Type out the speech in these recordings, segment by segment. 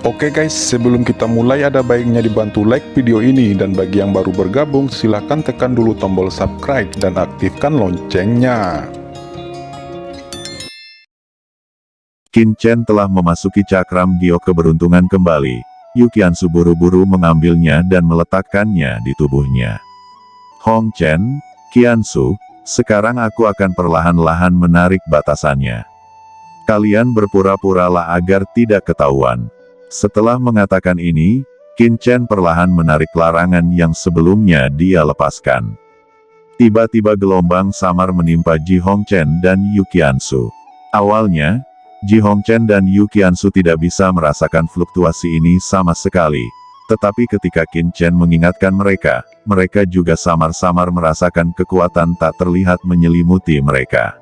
Oke guys, sebelum kita mulai ada baiknya dibantu like video ini, dan bagi yang baru bergabung silahkan tekan dulu tombol subscribe dan aktifkan loncengnya. Qin Chen telah memasuki cakram giok keberuntungan kembali. Yu Qiansu buru-buru mengambilnya dan meletakkannya di tubuhnya. Hong Chen, Qiansu, sekarang aku akan perlahan-lahan menarik batasannya. Kalian berpura-puralah agar tidak ketahuan. Setelah mengatakan ini, Qin Chen perlahan menarik larangan yang sebelumnya dia lepaskan. Tiba-tiba gelombang samar menimpa Ji Hongchen dan Yu Qiansu. Awalnya, Ji Hongchen dan Yu Qiansu tidak bisa merasakan fluktuasi ini sama sekali. Tetapi ketika Qin Chen mengingatkan mereka, mereka juga samar-samar merasakan kekuatan tak terlihat menyelimuti mereka.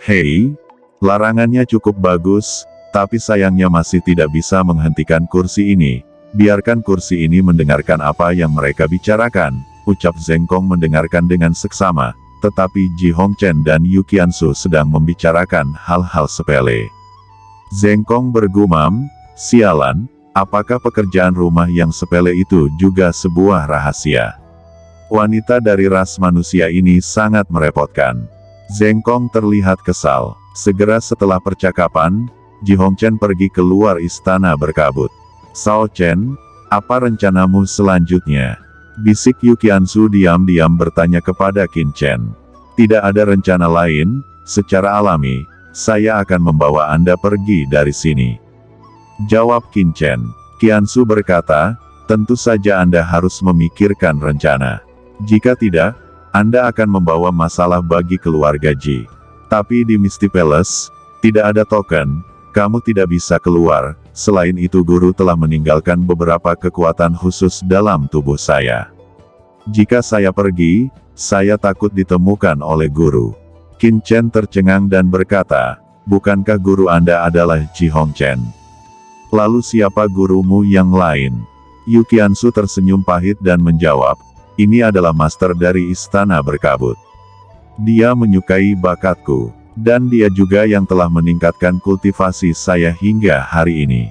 Hei, larangannya cukup bagus. Tapi sayangnya masih tidak bisa menghentikan kursi ini. Biarkan kursi ini mendengarkan apa yang mereka bicarakan, ucap Zeng Kong mendengarkan dengan seksama. Tetapi Ji Hongchen dan Yu Qiansu sedang membicarakan hal-hal sepele. Zeng Kong bergumam, sialan, apakah pekerjaan rumah yang sepele itu juga sebuah rahasia? Wanita dari ras manusia ini sangat merepotkan. Zeng Kong terlihat kesal. Segera setelah percakapan, Ji Hongchen pergi keluar istana berkabut. Sao Chen, apa rencanamu selanjutnya? Bisik Yu Qiansu diam-diam bertanya kepada Qin Chen. Tidak ada rencana lain, secara alami, saya akan membawa Anda pergi dari sini. Jawab Qin Chen. Qiansu berkata, tentu saja Anda harus memikirkan rencana. Jika tidak, Anda akan membawa masalah bagi keluarga Ji. Tapi di Misty Palace, tidak ada token. Kamu tidak bisa keluar, selain itu guru telah meninggalkan beberapa kekuatan khusus dalam tubuh saya. Jika saya pergi, saya takut ditemukan oleh guru. Qin Chen tercengang dan berkata, bukankah guru Anda adalah Ji Hongchen? Lalu siapa gurumu yang lain? Yu Qiansu tersenyum pahit dan menjawab, ini adalah master dari istana berkabut. Dia menyukai bakatku. Dan dia juga yang telah meningkatkan kultivasi saya hingga hari ini.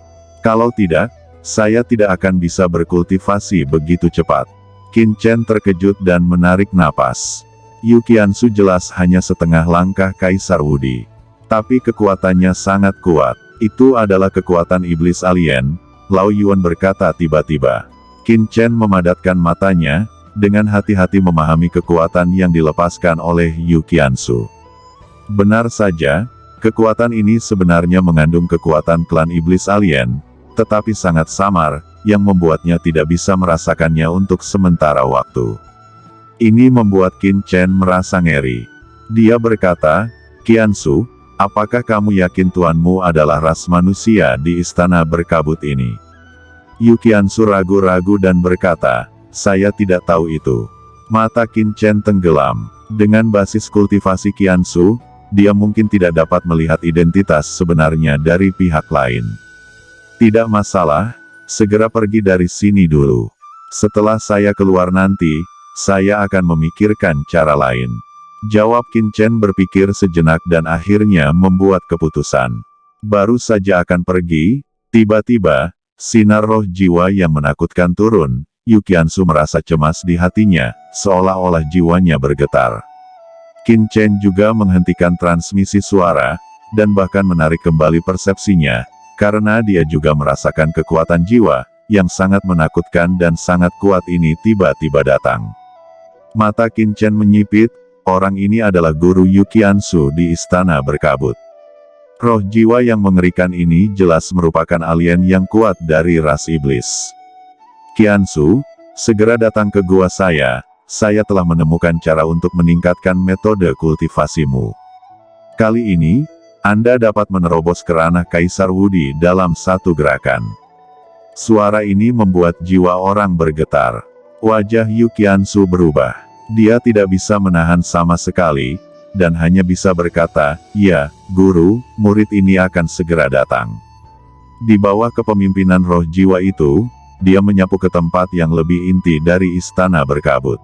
Kalau tidak, saya tidak akan bisa berkultivasi begitu cepat. Qin Chen terkejut dan menarik napas. Yu Qiansu jelas hanya setengah langkah Kaisar Wudi. Tapi kekuatannya sangat kuat. Itu adalah kekuatan iblis alien, Lao Yuan berkata tiba-tiba. Qin Chen memadatkan matanya, dengan hati-hati memahami kekuatan yang dilepaskan oleh Yu Qiansu. Benar saja, kekuatan ini sebenarnya mengandung kekuatan klan iblis alien, tetapi sangat samar, yang membuatnya tidak bisa merasakannya untuk sementara waktu. Ini membuat Qin Chen merasa ngeri. Dia berkata, Qiansu, apakah kamu yakin tuanmu adalah ras manusia di istana berkabut ini? Yu Qiansu ragu-ragu dan berkata, saya tidak tahu itu. Mata Qin Chen tenggelam. Dengan basis kultivasi Qiansu, dia mungkin tidak dapat melihat identitas sebenarnya dari pihak lain. Tidak masalah, segera pergi dari sini dulu. Setelah saya keluar nanti, saya akan memikirkan cara lain. Jawab Qin Chen berpikir sejenak dan akhirnya membuat keputusan. Baru saja akan pergi, tiba-tiba, sinar roh jiwa yang menakutkan turun. Yu Qiansu merasa cemas di hatinya, seolah-olah jiwanya bergetar. Qin Chen juga menghentikan transmisi suara, dan bahkan menarik kembali persepsinya, karena dia juga merasakan kekuatan jiwa, yang sangat menakutkan dan sangat kuat ini tiba-tiba datang. Mata Qin Chen menyipit, orang ini adalah guru Yu Qiansu di istana berkabut. Roh jiwa yang mengerikan ini jelas merupakan alien yang kuat dari ras iblis. Qiansu, segera datang ke gua saya telah menemukan cara untuk meningkatkan metode kultivasimu. Kali ini, Anda dapat menerobos ke ranah Kaisar Wudi dalam satu gerakan. Suara ini membuat jiwa orang bergetar. Wajah Yu Qiansu berubah. Dia tidak bisa menahan sama sekali, dan hanya bisa berkata, ya, guru, murid ini akan segera datang. Di bawah kepemimpinan roh jiwa itu, dia menyapu ke tempat yang lebih inti dari istana berkabut.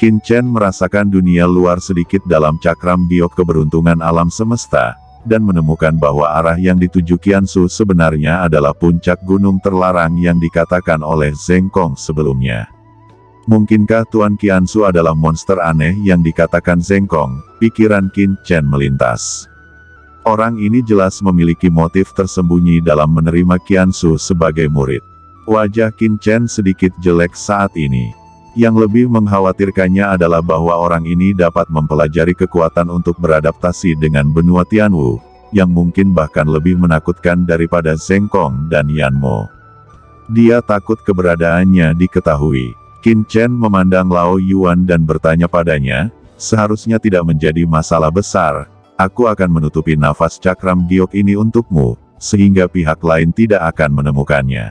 Qin Chen merasakan dunia luar sedikit dalam cakram giok keberuntungan alam semesta, dan menemukan bahwa arah yang dituju Qiansu sebenarnya adalah puncak gunung terlarang yang dikatakan oleh Zheng Kong sebelumnya. Mungkinkah Tuan Qiansu adalah monster aneh yang dikatakan Zheng Kong? Pikiran Qin Chen melintas. Orang ini jelas memiliki motif tersembunyi dalam menerima Qiansu sebagai murid. Wajah Qin Chen sedikit jelek saat ini. Yang lebih mengkhawatirkannya adalah bahwa orang ini dapat mempelajari kekuatan untuk beradaptasi dengan benua Tianwu, yang mungkin bahkan lebih menakutkan daripada Zheng Kong dan Yan Mo. Dia takut keberadaannya diketahui. Qin Chen memandang Lao Yuan dan bertanya padanya, seharusnya tidak menjadi masalah besar, aku akan menutupi nafas cakram giok ini untukmu, sehingga pihak lain tidak akan menemukannya.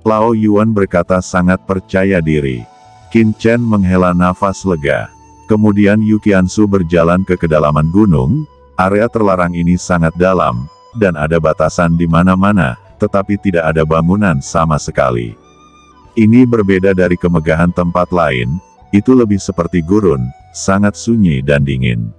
Lao Yuan berkata sangat percaya diri. Qin Chen menghela nafas lega. Kemudian Yu Qiansu berjalan ke kedalaman gunung, area terlarang ini sangat dalam, dan ada batasan di mana-mana, tetapi tidak ada bangunan sama sekali. Ini berbeda dari kemegahan tempat lain, itu lebih seperti gurun, sangat sunyi dan dingin.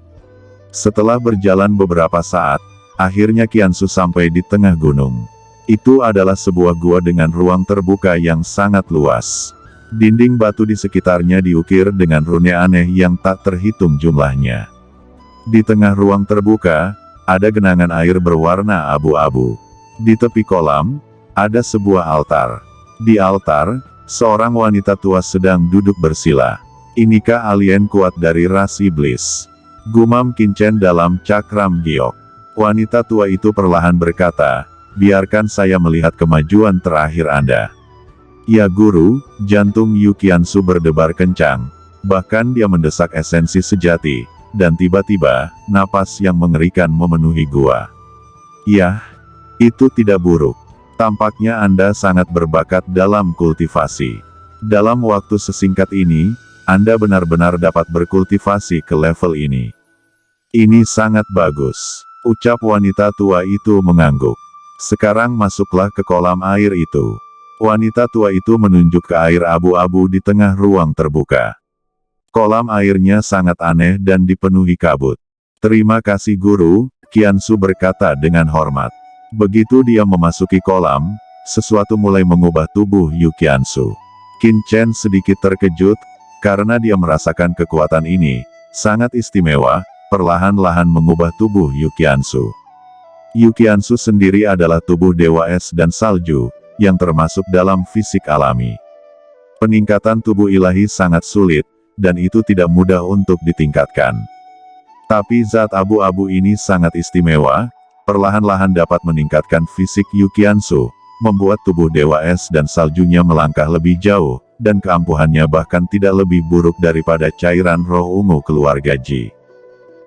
Setelah berjalan beberapa saat, akhirnya Qiansu sampai di tengah gunung. Itu adalah sebuah gua dengan ruang terbuka yang sangat luas. Dinding batu di sekitarnya diukir dengan rune aneh yang tak terhitung jumlahnya. Di tengah ruang terbuka, ada genangan air berwarna abu-abu. Di tepi kolam, ada sebuah altar. Di altar, seorang wanita tua sedang duduk bersila. Inikah alien kuat dari ras iblis? Gumam Qin Chen dalam cakram giok. Wanita tua itu perlahan berkata, biarkan saya melihat kemajuan terakhir Anda. Ya guru, jantung Yu Qiansu berdebar kencang. Bahkan dia mendesak esensi sejati, dan tiba-tiba, napas yang mengerikan memenuhi gua. Yah, itu tidak buruk. Tampaknya Anda sangat berbakat dalam kultivasi. Dalam waktu sesingkat ini, Anda benar-benar dapat berkultivasi ke level ini. Ini sangat bagus, ucap wanita tua itu mengangguk. Sekarang masuklah ke kolam air itu. Wanita tua itu menunjuk ke air abu-abu di tengah ruang terbuka. Kolam airnya sangat aneh dan dipenuhi kabut. Terima kasih guru, Qiansu berkata dengan hormat. Begitu dia memasuki kolam, sesuatu mulai mengubah tubuh Yu Qiansu. Qin Chen sedikit terkejut, karena dia merasakan kekuatan ini, sangat istimewa, perlahan-lahan mengubah tubuh Yu Qiansu. Yu Qiansu sendiri adalah tubuh dewa es dan salju, yang termasuk dalam fisik alami. Peningkatan tubuh ilahi sangat sulit, dan itu tidak mudah untuk ditingkatkan. Tapi zat abu-abu ini sangat istimewa, perlahan-lahan dapat meningkatkan fisik Yu Qiansu, membuat tubuh dewa es dan saljunya melangkah lebih jauh, dan keampuhannya bahkan tidak lebih buruk daripada cairan roh ungu keluarga Ji.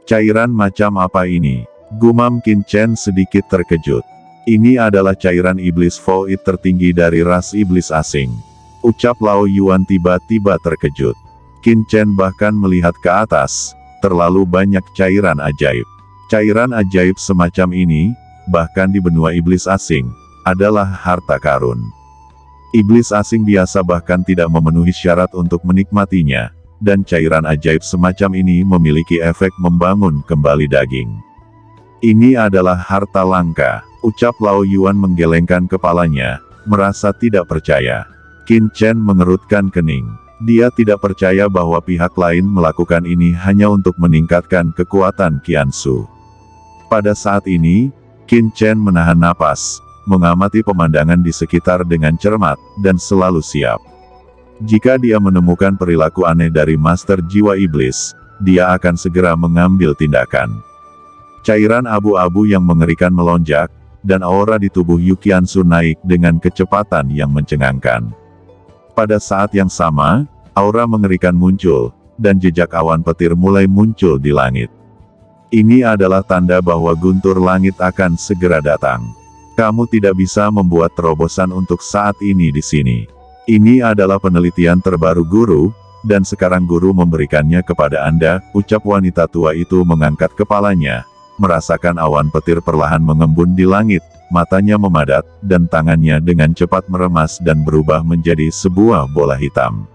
Cairan macam apa ini? Gumam Qin Chen sedikit terkejut. Ini adalah cairan iblis Void tertinggi dari ras iblis asing. Ucap Lao Yuan tiba-tiba terkejut. Qin Chen bahkan melihat ke atas, terlalu banyak cairan ajaib. Cairan ajaib semacam ini, bahkan di benua iblis asing, adalah harta karun. Iblis asing biasa bahkan tidak memenuhi syarat untuk menikmatinya, dan cairan ajaib semacam ini memiliki efek membangun kembali daging. Ini adalah harta langka, ucap Lao Yuan menggelengkan kepalanya, merasa tidak percaya. Qin Chen mengerutkan kening. Dia tidak percaya bahwa pihak lain melakukan ini hanya untuk meningkatkan kekuatan Qiansu. Pada saat ini, Qin Chen menahan napas, mengamati pemandangan di sekitar dengan cermat, dan selalu siap. Jika dia menemukan perilaku aneh dari Master Jiwa Iblis, dia akan segera mengambil tindakan. Cairan abu-abu yang mengerikan melonjak, dan aura di tubuh Yu Qiansu naik dengan kecepatan yang mencengangkan. Pada saat yang sama, aura mengerikan muncul, dan jejak awan petir mulai muncul di langit. Ini adalah tanda bahwa guntur langit akan segera datang. Kamu tidak bisa membuat terobosan untuk saat ini di sini. Ini adalah penelitian terbaru guru, dan sekarang guru memberikannya kepada Anda, ucap wanita tua itu mengangkat kepalanya, merasakan awan petir perlahan mengembun di langit, matanya memadat, dan tangannya dengan cepat meremas dan berubah menjadi sebuah bola hitam.